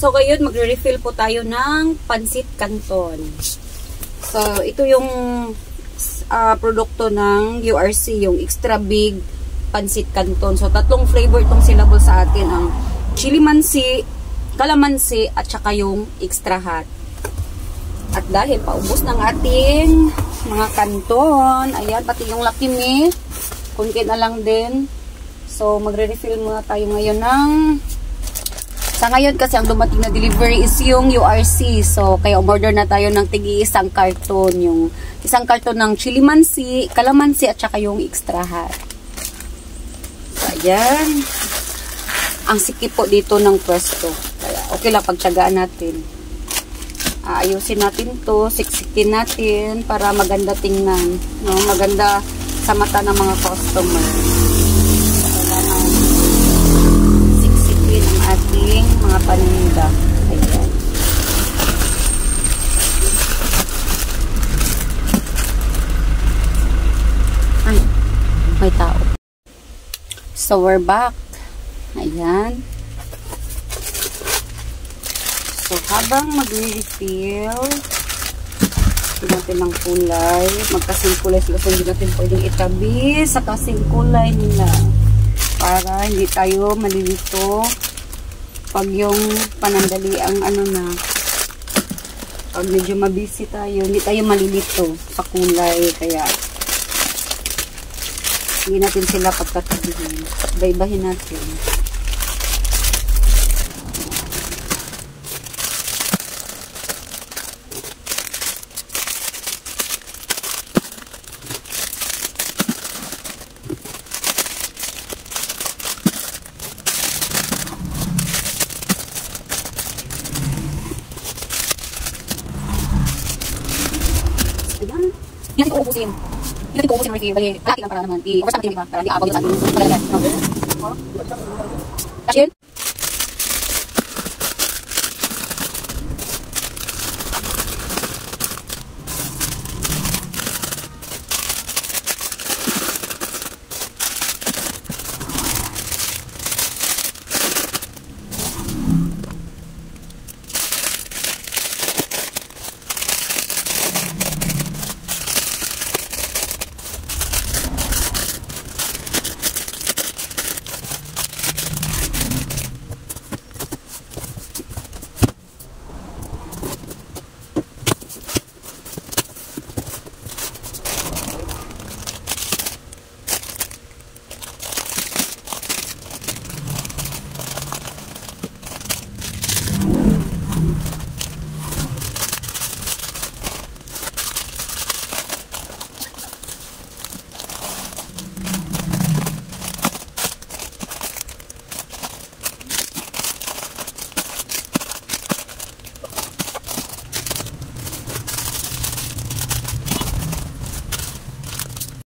So, ngayon, magre-refill po tayo ng Pansit Canton. So, ito yung produkto ng URC, yung extra big Pansit Canton. So, tatlong flavor itong syllable sa atin. Ang chili mansi, calamansi, at saka yung extra hot. At dahil paubos ng ating mga kanton, ayan, pati yung Lucky Me, kunti na lang din. So, magre-refill muna tayo ngayon ng... Sa ngayon kasi ang dumating na delivery is yung URC. So, kaya umorder na tayo ng tig-isang karton. Yung isang karton ng chili mansi, calamansi, at saka yung extra hot. So, ayan. Ang sikip po dito ng pwesto. Kaya, okay lang, pagtsagaan natin. Ayusin natin to, siksikin natin para maganda tingnan. No? Maganda sa mata ng mga customer. Ating mga paninda. Ayan. Ay, may tao. So, we're back. Ayan. So, habang mag-refill, hindi natin ng kulay. Magkasing kulay sila. So, hindi natin pwedeng itabi sa kasing kulay nila. Para hindi tayo malilito. Pag yung panandali ang ano na, pag medyo mabisi tayo, hindi tayo malilito sa kulay. Kaya, hindi natin sila pagkatabihin. Iba-ibahin natin. Hindi natin uubusin. Hindi natin uubusin ng review. Bali, laki lang para naman. I-overstand natin yung iba. Para hindi aabag yung sa ating paglalagyan.